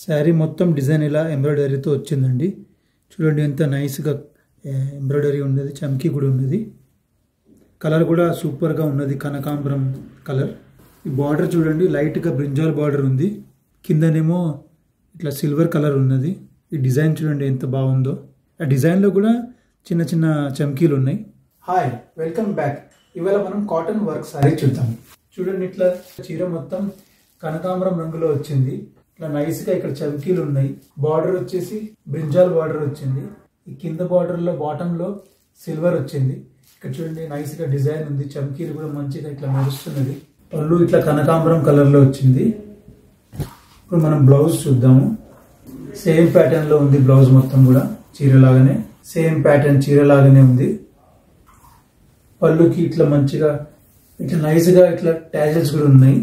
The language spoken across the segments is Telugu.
శారీ మొత్తం డిజైన్ ఇలా ఎంబ్రాయిడరీతో వచ్చిందండి. చూడండి ఎంత నైస్గా ఎంబ్రాయిడరీ ఉన్నది, చమ్కీ కూడా ఉన్నది. కలర్ కూడా సూపర్గా ఉన్నది, కనకాంబరం కలర్. ఈ బార్డర్ చూడండి లైట్గా బ్రింజాల్ బార్డర్ ఉంది, కిందనేమో ఇట్లా సిల్వర్ కలర్ ఉన్నది. ఈ డిజైన్ చూడండి ఎంత బాగుందో. ఆ డిజైన్లో కూడా చిన్న చిన్న చమ్కీలు ఉన్నాయి. Hi, welcome back. ఇవాళ మనం కాటన్ వర్క్ సారీ చూద్దాం. చూడండి ఇట్లా చీర మొత్తం కనకాంబరం రంగులో వచ్చింది. ఇట్లా నైస్గా ఇక్కడ చమ్కీలు ఉన్నాయి. బార్డర్ వచ్చేసి బ్రింజాల్ బార్డర్ వచ్చింది. ఈ కింద బార్డర్లో బాటంలో సిల్వర్ వచ్చింది. ఇక్కడ చూడండి నైస్గా డిజైన్ ఉంది, చమ్కీలు కూడా మంచిగా ఇట్లా మెరుస్తున్నది. పళ్ళు ఇట్లా కనకాంబరం కలర్లో వచ్చింది. ఇప్పుడు మనం బ్లౌజ్ చూద్దాము. సేమ్ ప్యాటర్న్ లో ఉంది బ్లౌజ్ మొత్తం కూడా, చీరలాగానే సేమ్ ప్యాటర్న్ చీరలాగానే ఉంది. పళ్ళుకి ఇట్లా మంచిగా ఇట్లా నైస్గా ఇట్లా ట్యాజెస్ కూడా ఉన్నాయి.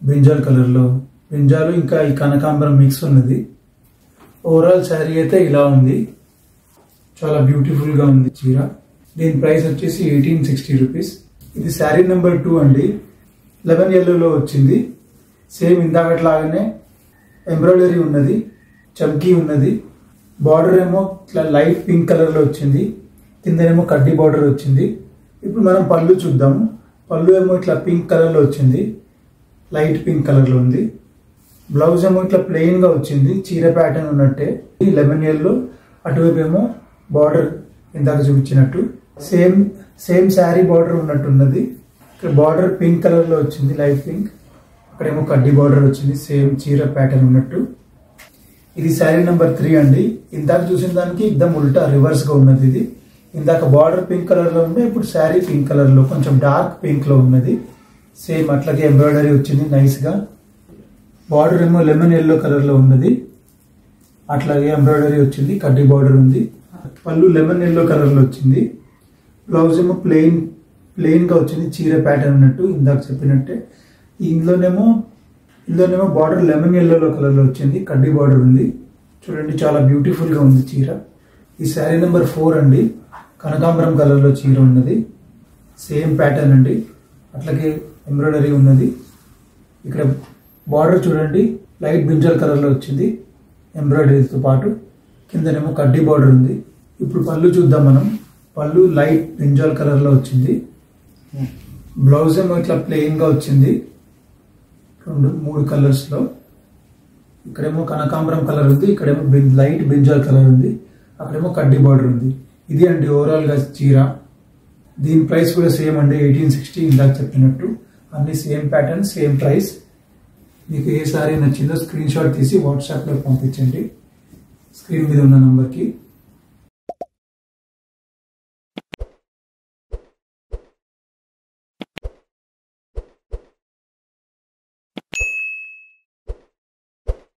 బ్రింజాల్ కలర్లో, బ్రింజాలు ఇంకా ఈ కనకాంబరం మిక్స్ ఉన్నది. ఓవరాల్ శారీ అయితే ఇలా ఉంది, చాలా బ్యూటిఫుల్గా ఉంది చీర. దీని ప్రైస్ వచ్చేసి 1860 రూపీస్. ఇది శారీ నెంబర్ 2 అండి. 11 yellowలో వచ్చింది. సేమ్ ఇందాకట్లాగానే ఎంబ్రాయిడరీ ఉన్నది, చమ్కీ ఉన్నది. బార్డర్ ఏమో ఇట్లా లైట్ పింక్ కలర్లో వచ్చింది, కిందనేమో కడ్డీ బార్డర్ వచ్చింది. ఇప్పుడు మనం పళ్ళు చూద్దాము. పళ్ళు ఏమో ఇట్లా పింక్ కలర్లో వచ్చింది, లైట్ పింక్ కలర్లో ఉంది. బ్లౌజ్ ఏమో ఇట్లా ప్లెయిన్గా వచ్చింది, చీర ప్యాటర్న్ ఉన్నట్టే. 11 yellow, అటువైపు ఏమో బార్డర్ ఇందాక చూపించినట్టు సేమ్ శారీ బార్డర్ ఉన్నట్టు ఉన్నది. ఇక్కడ బార్డర్ పింక్ కలర్లో వచ్చింది, లైట్ పింక్. అక్కడేమో కడ్డీ బార్డర్ వచ్చింది, సేమ్ చీర ప్యాటర్న్ ఉన్నట్టు. ఇది శారీ నెంబర్ 3 అండి. ఇందాక చూసిన దానికి ఎక్దమ్ ఉల్టా రివర్స్ గా ఉన్నది. ఇది ఇందాక బార్డర్ పింక్ కలర్ లో ఉండే, ఇప్పుడు శారీ పింక్ కలర్ లో కొంచెం డార్క్ పింక్ లో ఉన్నది. సేమ్ అట్లాగే ఎంబ్రాయిడరీ వచ్చింది నైస్ గా. బార్డర్ ఏమో లెమన్ yellow కలర్ లో ఉన్నది, అట్లాగే ఎంబ్రాయిడరీ వచ్చింది, కడ్డీ బార్డర్ ఉంది. పళ్ళు లెమన్ yellow కలర్ లో వచ్చింది. బ్లౌజ్ ఏమో ప్లెయిన్ గా వచ్చింది, చీర ప్యాటర్న్ ఉన్నట్టు ఇందాక చెప్పినట్టే. ఇందులోనేమో బార్డర్ లెమన్ yellow కలర్ లో వచ్చింది, కడ్డీ బార్డర్ ఉంది. చూడండి చాలా బ్యూటిఫుల్ గా ఉంది చీర. ఈ శారీ నెంబర్ 4 అండి. కనకాంబరం కలర్ లో చీర ఉన్నది, సేమ్ ప్యాటర్న్ అండి, అట్లాగే ఎంబ్రాయిడరీ ఉన్నది. ఇక్కడ బార్డర్ చూడండి లైట్ బ్రింజాల్ కలర్ లో వచ్చింది ఎంబ్రాయిడరీతో పాటు, కిందనేమో కడ్డీ బార్డర్ ఉంది. ఇప్పుడు పళ్ళు చూద్దాం మనం. పళ్ళు లైట్ బ్రింజాల్ కలర్ లో వచ్చింది. బ్లౌజ్ ఏమో ఇట్లా ప్లెయిన్ గా వచ్చింది, 2-3 కలర్స్ లో. ఇక్కడేమో కనకాంబరం కలర్ ఉంది, ఇక్కడేమో లైట్ బ్రింజాల్ కలర్ ఉంది, అక్కడేమో కడ్డీ బార్డర్ ఉంది. ఇది అండి ఓవరాల్ గా చీర. దీని ప్రైస్ కూడా సేమ్ అండి, 1860 ఇందాక చెప్పినట్టు. అన్ని సేమ్ ప్యాటర్న్, సేమ్ ప్రైస్. మీకు ఏ సారీ నచ్చిందో స్క్రీన్ షాట్ తీసి వాట్సాప్లో పంపించండి స్క్రీన్ మీద ఉన్న నంబర్కి.